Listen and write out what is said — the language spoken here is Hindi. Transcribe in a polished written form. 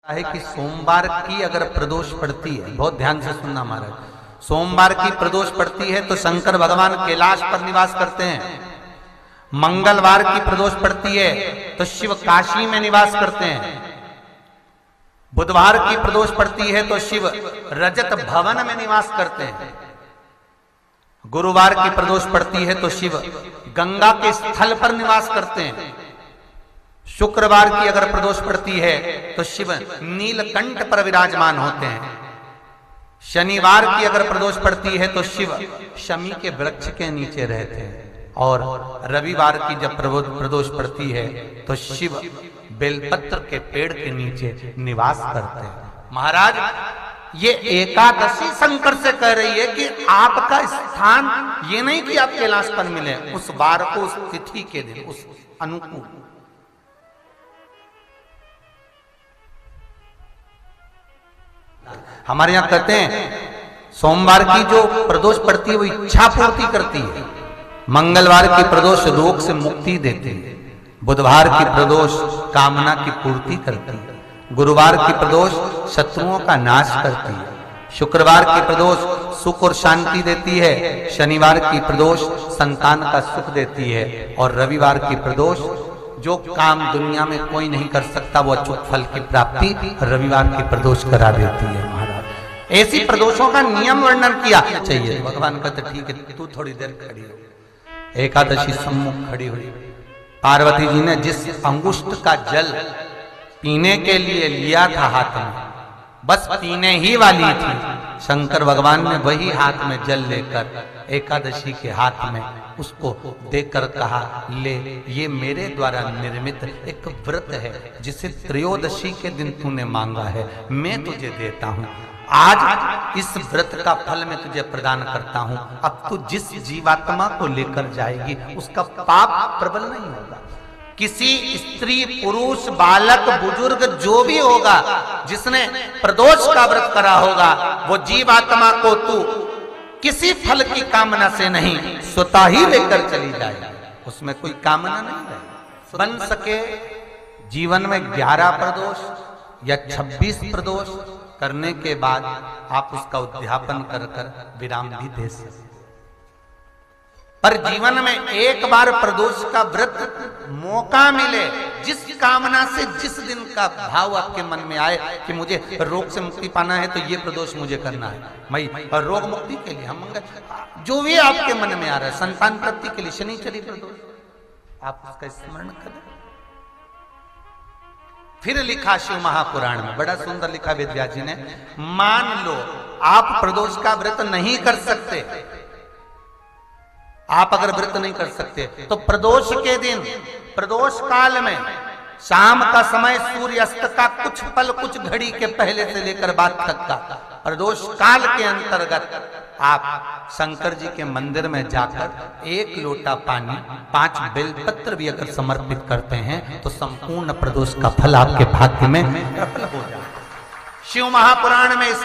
है कि सोमवार की अगर प्रदोष पड़ती है, बहुत ध्यान से सुनना महाराज, सोमवार की प्रदोष पड़ती है तो शंकर भगवान कैलाश पर निवास करते हैं। मंगलवार की प्रदोष पड़ती है तो शिव काशी में निवास करते हैं। बुधवार की प्रदोष पड़ती है तो शिव रजत भवन में निवास करते हैं। गुरुवार की प्रदोष पड़ती है तो शिव गंगा के स्थल पर निवास करते हैं। शुक्रवार की अगर प्रदोष पड़ती है तो शिव नीलकंठ पर विराजमान होते हैं। शनिवार की अगर प्रदोष पड़ती है तो शिव शमी के वृक्ष के नीचे रहते हैं। और रविवार की जब प्रदोष पड़ती है तो शिव बेलपत्र के पेड़ के नीचे निवास करते हैं। महाराज ये एकादशी शंकर से कह रही है कि आपका स्थान ये नहीं कि आप कैलाश पर मिले, उस बार को, उस तिथि के दिन, उस अनुकूल। हमारे यहां कहते हैं सोमवार की जो प्रदोष पड़ती है वो इच्छा पूर्ति करती है। मंगलवार की प्रदोष रोग से मुक्ति देती है। बुधवार की प्रदोष कामना की पूर्ति करती है। गुरुवार की प्रदोष शत्रुओं का नाश करती है। शुक्रवार की प्रदोष सुख और शांति देती है। शनिवार की प्रदोष संतान का सुख देती है। और रविवार की प्रदोष जो काम दुनिया में कोई नहीं कर सकता वो अचूक फल की प्राप्ति रविवार की प्रदोष करा देती है। महाराज ऐसी प्रदोषों का नियम वर्णन किया चाहिए। भगवान कहते ठीक है तू थोड़ी देर खड़ी हो। एकादशी सम्मुख खड़ी हुई। पार्वती जी ने जिस अंगुष्ठ का जल पीने के लिए लिया था हाथ में, बस पीने ही वाली थी, शंकर भगवान ने वही हाथ में जल लेकर एकादशी के हाथ में उसको देकर कहा ले, ये मेरे द्वारा निर्मित एक व्रत है जिसे त्रयोदशी के दिन तूने मांगा है, मैं तुझे देता हूं। आज इस व्रत का फल मैं तुझे प्रदान करता हूं। अब तू जिस जीवात्मा को लेकर जाएगी उसका पाप प्रबल नहीं होगा। किसी स्त्री, पुरुष, बालक, बुजुर्ग जो भी होगा जिसने प्रदोष का व्रत करा होगा वो जीवात्मा को तू किसी फल की कामना से नहीं स्वतः ही लेकर चली जाए। उसमें कोई कामना नहीं है। बन सके जीवन में 11 प्रदोष या 26 प्रदोष करने के बाद आप उसका उद्यापन कर विराम भी दे सकते। पर जीवन में एक बार प्रदोष का व्रत मौका मिले, जिस कामना से जिस दिन का भाव आपके मन में आए कि मुझे रोग से मुक्ति पाना है तो ये प्रदोष मुझे करना है, मैं रोग मुक्ति के लिए, हम जो भी आपके मन में आ रहा है, संतान प्राप्ति के लिए शनिचरी प्रदोष, आप उसका स्मरण करें। फिर लिखा शिव महापुराण में, बड़ा सुंदर लिखा वेद व्यास जी ने, मान लो आप प्रदोष का व्रत नहीं कर सकते, आप अगर व्रत नहीं कर सकते तो प्रदोष के दिन, प्रदोष काल में शाम का समय सूर्यास्त का कुछ पल, कुछ घड़ी के पहले से लेकर बाद तक का प्रदोष काल के अंतर्गत आप शंकर जी के मंदिर में जाकर 1 लोटा पानी, 5 बेलपत्र भी अगर समर्पित करते हैं तो संपूर्ण प्रदोष का फल आपके भाग्य में प्रबल हो जाए। शिव महापुराण में इस